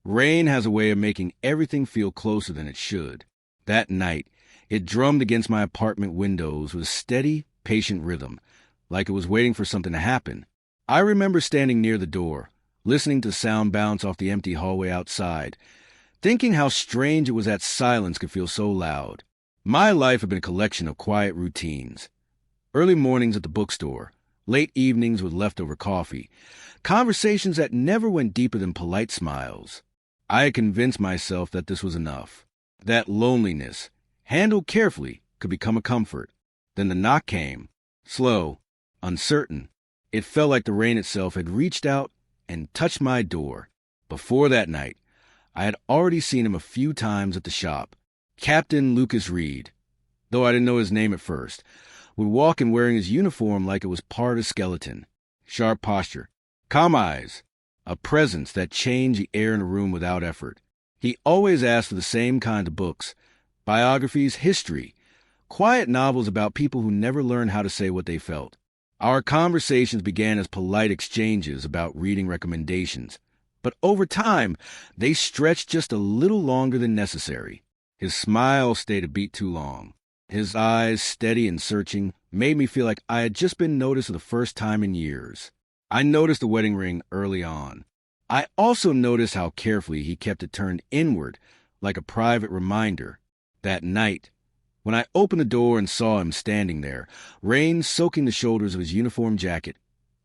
Rain has a way of making everything feel closer than it should. That night, it drummed against my apartment windows with a steady, patient rhythm, like it was waiting for something to happen. I remember standing near the door, listening to sound bounce off the empty hallway outside, thinking how strange it was that silence could feel so loud. My life had been a collection of quiet routines. Early mornings at the bookstore, late evenings with leftover coffee, conversations that never went deeper than polite smiles. I had convinced myself that this was enough, that loneliness, handled carefully, could become a comfort. Then the knock came, slow, uncertain. It felt like the rain itself had reached out and touched my door. Before that night, I had already seen him a few times at the shop. Captain Lucas Reed, though I didn't know his name at first, would walk in wearing his uniform like it was part of a skeleton. Sharp posture, calm eyes, a presence that changed the air in a room without effort. He always asked for the same kind of books, biographies, history, quiet novels about people who never learned how to say what they felt. Our conversations began as polite exchanges about reading recommendations, but over time, they stretched just a little longer than necessary. His smile stayed a beat too long. His eyes, steady and searching, made me feel like I had just been noticed for the first time in years. I noticed the wedding ring early on. I also noticed how carefully he kept it turned inward, like a private reminder. That night, when I opened the door and saw him standing there, rain soaking the shoulders of his uniform jacket,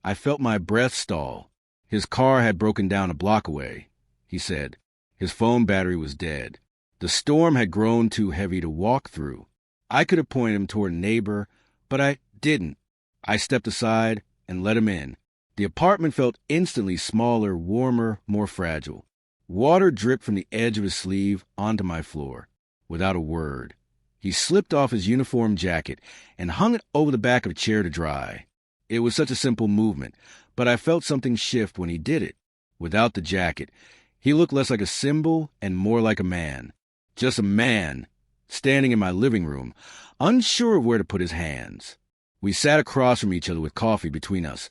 I felt my breath stall. His car had broken down a block away, he said. His phone battery was dead. The storm had grown too heavy to walk through. I could have pointed him toward a neighbor, but I didn't. I stepped aside and let him in. The apartment felt instantly smaller, warmer, more fragile. Water dripped from the edge of his sleeve onto my floor. Without a word, he slipped off his uniform jacket and hung it over the back of a chair to dry. It was such a simple movement, but I felt something shift when he did it. Without the jacket, he looked less like a symbol and more like a man. Just a man, standing in my living room, unsure of where to put his hands. We sat across from each other with coffee between us,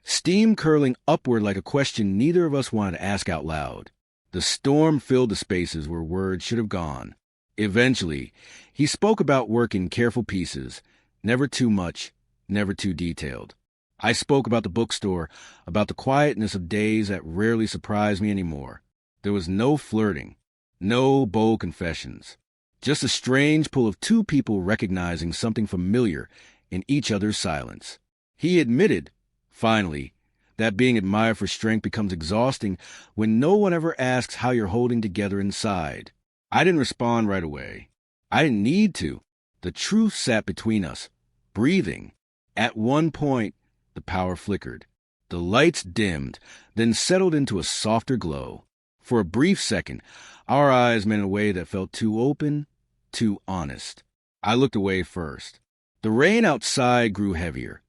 steam curling upward like a question neither of us wanted to ask out loud. The storm filled the spaces where words should have gone. Eventually, he spoke about work in careful pieces, never too much, never too detailed. I spoke about the bookstore, about the quietness of days that rarely surprised me anymore. There was no flirting, no bold confessions, just a strange pull of two people recognizing something familiar in each other's silence. He admitted, finally, that being admired for strength becomes exhausting when no one ever asks how you're holding together inside. I didn't respond right away. I didn't need to. The truth sat between us, breathing. At one point, the power flickered. The lights dimmed, then settled into a softer glow. For a brief second, our eyes met in a way that felt too open, too honest. I looked away first. The rain outside grew heavier,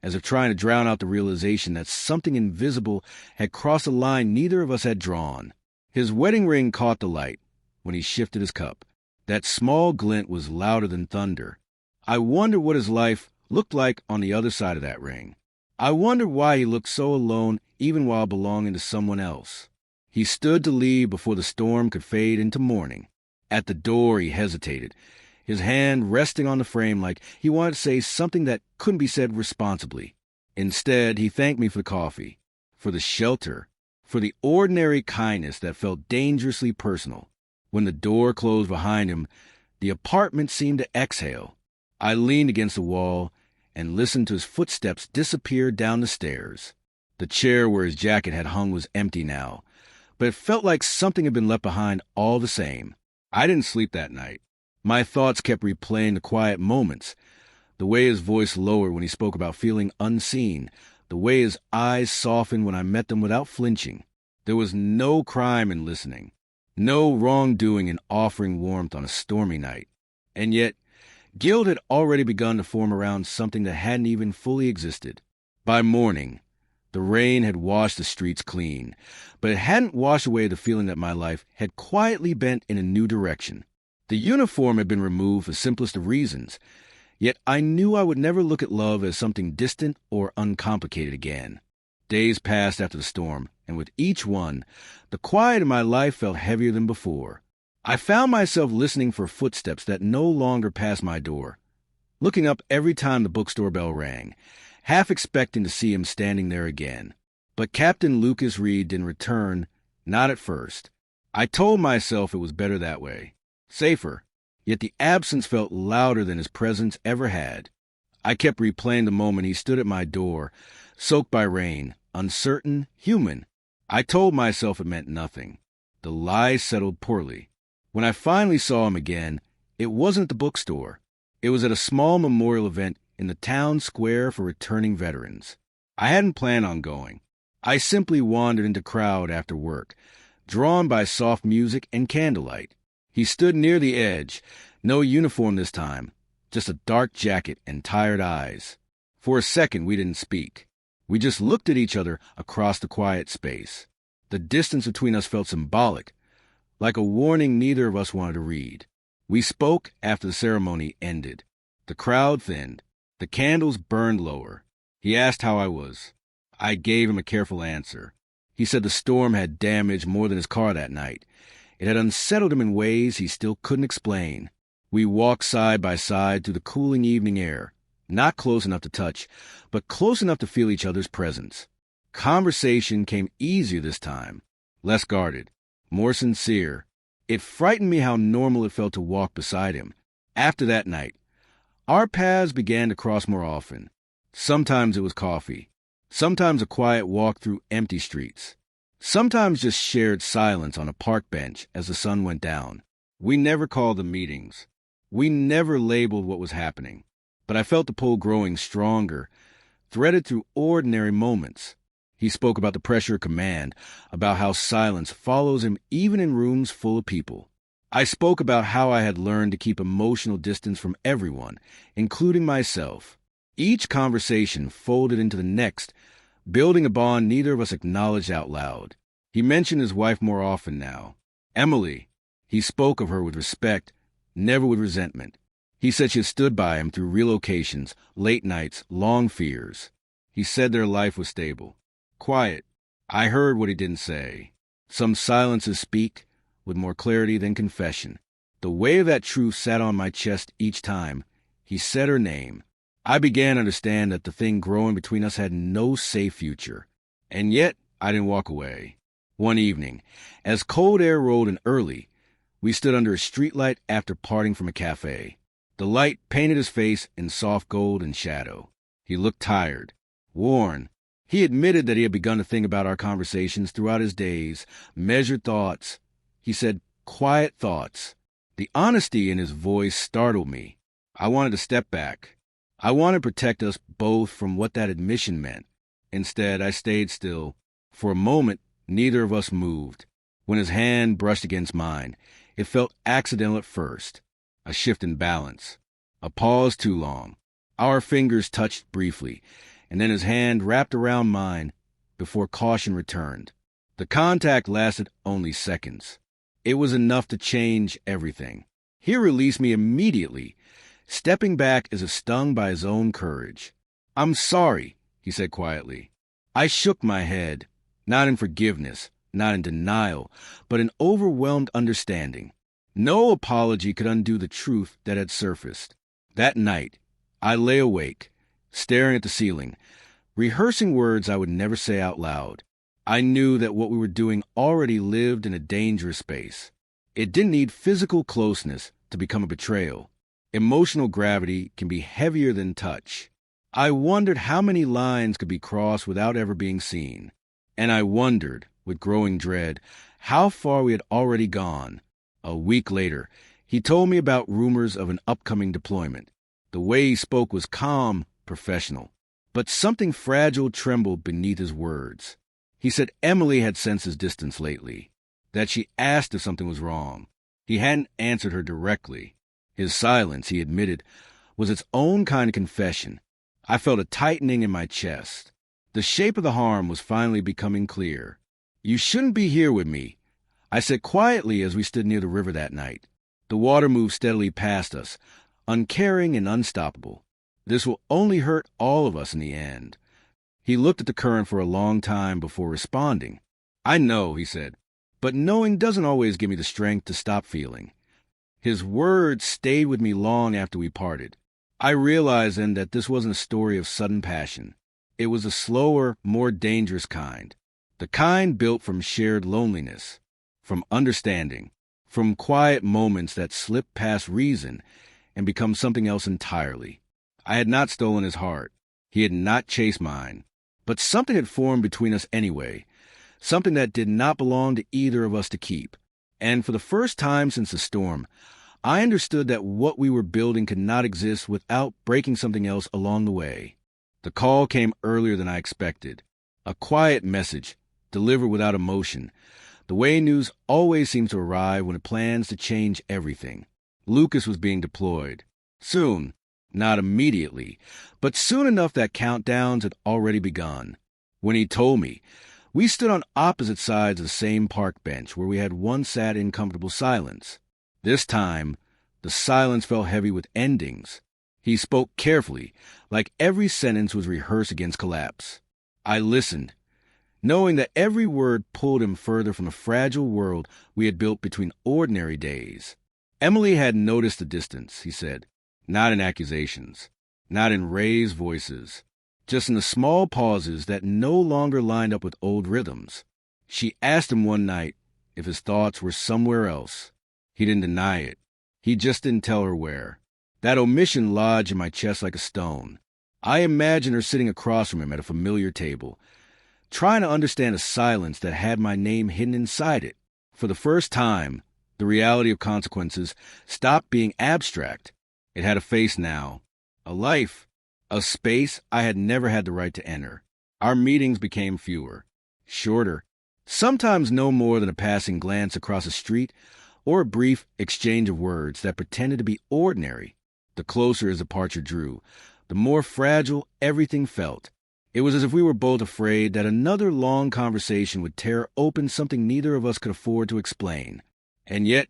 as if trying to drown out the realization that something invisible had crossed a line neither of us had drawn. His wedding ring caught the light when he shifted his cup. That small glint was louder than thunder. I wondered what his life looked like on the other side of that ring. I wondered why he looked so alone even while belonging to someone else. He stood to leave before the storm could fade into morning. At the door he hesitated, his hand resting on the frame like he wanted to say something that couldn't be said responsibly. Instead, he thanked me for the coffee, for the shelter, for the ordinary kindness that felt dangerously personal. When the door closed behind him, the apartment seemed to exhale. I leaned against the wall and listened to his footsteps disappear down the stairs. The chair where his jacket had hung was empty now, but it felt like something had been left behind all the same. I didn't sleep that night. My thoughts kept replaying the quiet moments, the way his voice lowered when he spoke about feeling unseen, the way his eyes softened when I met them without flinching. There was no crime in listening, no wrongdoing in offering warmth on a stormy night. And yet, guilt had already begun to form around something that hadn't even fully existed. By morning, the rain had washed the streets clean, but it hadn't washed away the feeling that my life had quietly bent in a new direction. The uniform had been removed for simplest of reasons, yet I knew I would never look at love as something distant or uncomplicated again. Days passed after the storm, and with each one, the quiet in my life felt heavier than before. I found myself listening for footsteps that no longer passed my door, looking up every time the bookstore bell rang, half expecting to see him standing there again. But Captain Lucas Reed didn't return, not at first. I told myself it was better that way, safer, yet the absence felt louder than his presence ever had. I kept replaying the moment he stood at my door, soaked by rain, uncertain, human. I told myself it meant nothing. The lies settled poorly. When I finally saw him again, it wasn't at the bookstore. It was at a small memorial event in the town square for returning veterans. I hadn't planned on going. I simply wandered into crowd after work, drawn by soft music and candlelight. He stood near the edge, no uniform this time, just a dark jacket and tired eyes. For a second, we didn't speak. We just looked at each other across the quiet space. The distance between us felt symbolic, like a warning neither of us wanted to read. We spoke after the ceremony ended. The crowd thinned. The candles burned lower. He asked how I was. I gave him a careful answer. He said the storm had damaged more than his car that night. It had unsettled him in ways he still couldn't explain. We walked side by side through the cooling evening air, not close enough to touch, but close enough to feel each other's presence. Conversation came easier this time, less guarded, more sincere. It frightened me how normal it felt to walk beside him. After that night, our paths began to cross more often. Sometimes it was coffee. Sometimes a quiet walk through empty streets. Sometimes just shared silence on a park bench as the sun went down. We never called them meetings. We never labeled what was happening. But I felt the pull growing stronger, threaded through ordinary moments. He spoke about the pressure of command, about how silence follows him even in rooms full of people. I spoke about how I had learned to keep emotional distance from everyone, including myself. Each conversation folded into the next, building a bond neither of us acknowledged out loud. He mentioned his wife more often now. Emily. He spoke of her with respect, never with resentment. He said she had stood by him through relocations, late nights, long fears. He said their life was stable. Quiet. I heard what he didn't say. Some silences speak with more clarity than confession. The weight of that truth sat on my chest each time. He said her name. I began to understand that the thing growing between us had no safe future. And yet, I didn't walk away. One evening, as cold air rolled in early, we stood under a streetlight after parting from a cafe. The light painted his face in soft gold and shadow. He looked tired, worn. He admitted that he had begun to think about our conversations throughout his days, measured thoughts. He said, quiet thoughts. The honesty in his voice startled me. I wanted to step back. I wanted to protect us both from what that admission meant. Instead, I stayed still. For a moment, neither of us moved. When his hand brushed against mine, it felt accidental at first. A shift in balance. A pause too long. Our fingers touched briefly, and then his hand wrapped around mine before caution returned. The contact lasted only seconds. It was enough to change everything. He released me immediately, stepping back as if stung by his own courage. "I'm sorry," he said quietly. I shook my head, not in forgiveness, not in denial, but in overwhelmed understanding. No apology could undo the truth that had surfaced. That night, I lay awake, staring at the ceiling, rehearsing words I would never say out loud. I knew that what we were doing already lived in a dangerous space. It didn't need physical closeness to become a betrayal. Emotional gravity can be heavier than touch. I wondered how many lines could be crossed without ever being seen. And I wondered, with growing dread, how far we had already gone. A week later, he told me about rumors of an upcoming deployment. The way he spoke was calm, professional, but something fragile trembled beneath his words. He said Emily had sensed his distance lately, that she asked if something was wrong. He hadn't answered her directly. His silence, he admitted, was its own kind of confession. I felt a tightening in my chest. The shape of the harm was finally becoming clear. "You shouldn't be here with me," I said quietly as we stood near the river that night. The water moved steadily past us, uncaring and unstoppable. "This will only hurt all of us in the end." He looked at the current for a long time before responding. I know, he said, but knowing doesn't always give me the strength to stop feeling. His words stayed with me long after we parted. I realized then that this wasn't a story of sudden passion. It was a slower, more dangerous kind. The kind built from shared loneliness, from understanding, from quiet moments that slip past reason and become something else entirely. I had not stolen his heart. He had not chased mine. But something had formed between us anyway, something that did not belong to either of us to keep. And for the first time since the storm, I understood that what we were building could not exist without breaking something else along the way. The call came earlier than I expected. A quiet message, delivered without emotion, the way news always seems to arrive when it plans to change everything. Lucas was being deployed. Soon. Not immediately, but soon enough that countdowns had already begun. When he told me, we stood on opposite sides of the same park bench where we had once sat in comfortable silence. This time, the silence fell heavy with endings. He spoke carefully, like every sentence was rehearsed against collapse. I listened, knowing that every word pulled him further from the fragile world we had built between ordinary days. Emily had noticed the distance, he said. Not in accusations, not in raised voices, just in the small pauses that no longer lined up with old rhythms. She asked him one night if his thoughts were somewhere else. He didn't deny it. He just didn't tell her where. That omission lodged in my chest like a stone. I imagined her sitting across from him at a familiar table, trying to understand a silence that had my name hidden inside it. For the first time, the reality of consequences stopped being abstract. It had a face now, a life, a space I had never had the right to enter. Our meetings became fewer, shorter, sometimes no more than a passing glance across a street or a brief exchange of words that pretended to be ordinary. The closer his departure drew, the more fragile everything felt. It was as if we were both afraid that another long conversation would tear open something neither of us could afford to explain. And yet,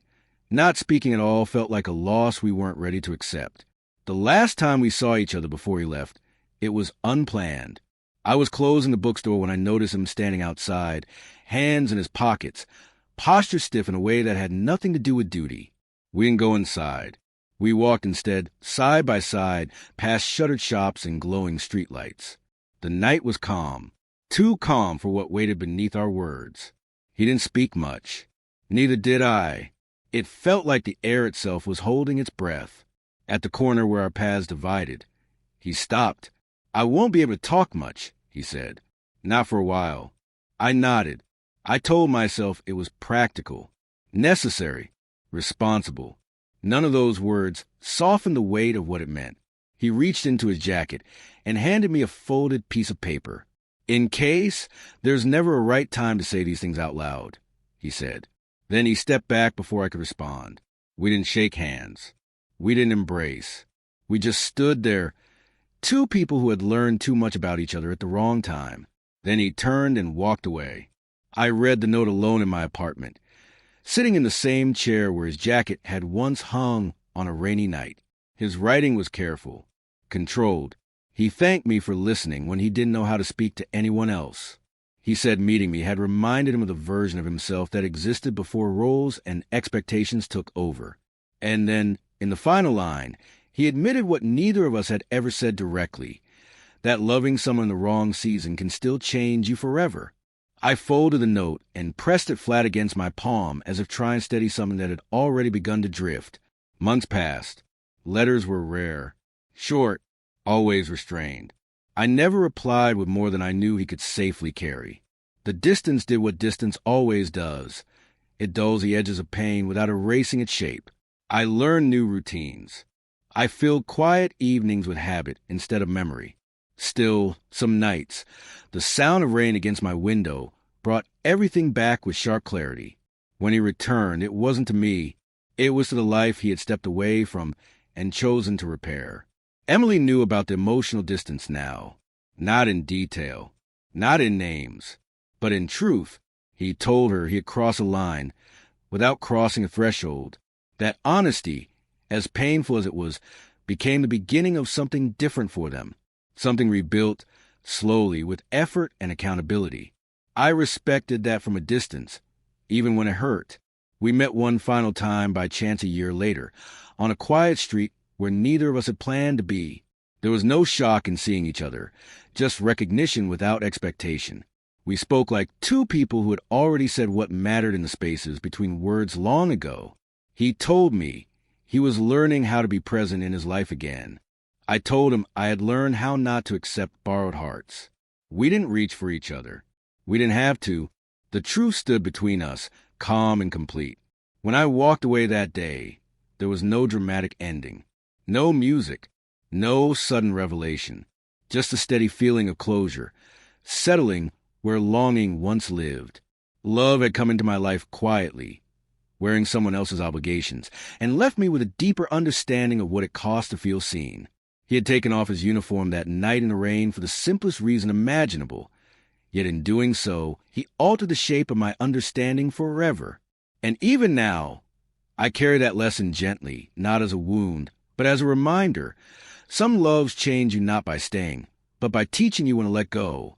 not speaking at all felt like a loss we weren't ready to accept. The last time we saw each other before he left, it was unplanned. I was closing the bookstore when I noticed him standing outside, hands in his pockets, posture stiff in a way that had nothing to do with duty. We didn't go inside. We walked instead, side by side, past shuttered shops and glowing streetlights. The night was calm, too calm for what waited beneath our words. He didn't speak much. Neither did I. It felt like the air itself was holding its breath. At the corner where our paths divided, he stopped. I won't be able to talk much, he said. Not for a while. I nodded. I told myself it was practical, necessary, responsible. None of those words softened the weight of what it meant. He reached into his jacket and handed me a folded piece of paper. In case there's never a right time to say these things out loud, he said. Then he stepped back before I could respond. We didn't shake hands. We didn't embrace. We just stood there, two people who had learned too much about each other at the wrong time. Then he turned and walked away. I read the note alone in my apartment, sitting in the same chair where his jacket had once hung on a rainy night. His writing was careful, controlled. He thanked me for listening when he didn't know how to speak to anyone else. He said meeting me had reminded him of the version of himself that existed before roles and expectations took over. And then, in the final line, he admitted what neither of us had ever said directly, that loving someone in the wrong season can still change you forever. I folded the note and pressed it flat against my palm as if trying to steady something that had already begun to drift. Months passed. Letters were rare, short, always restrained. I never replied with more than I knew he could safely carry. The distance did what distance always does. It dulls the edges of pain without erasing its shape. I learned new routines. I filled quiet evenings with habit instead of memory. Still, some nights, the sound of rain against my window brought everything back with sharp clarity. When he returned, it wasn't to me. It was to the life he had stepped away from and chosen to repair. Emily knew about the emotional distance now, not in detail, not in names, but in truth. He told her he had crossed a line without crossing a threshold. That honesty, as painful as it was, became the beginning of something different for them, something rebuilt, slowly, with effort and accountability. I respected that from a distance, even when it hurt. We met one final time by chance a year later, on a quiet street where neither of us had planned to be. There was no shock in seeing each other, just recognition without expectation. We spoke like two people who had already said what mattered in the spaces between words long ago. He told me he was learning how to be present in his life again. I told him I had learned how not to accept borrowed hearts. We didn't reach for each other. We didn't have to. The truth stood between us, calm and complete. When I walked away that day, there was no dramatic ending, no music, no sudden revelation, just a steady feeling of closure, settling where longing once lived. Love had come into my life quietly, wearing someone else's obligations, and left me with a deeper understanding of what it cost to feel seen. He had taken off his uniform that night in the rain for the simplest reason imaginable, yet in doing so, he altered the shape of my understanding forever. And even now, I carry that lesson gently, not as a wound, but as a reminder. Some loves change you not by staying, but by teaching you when to let go.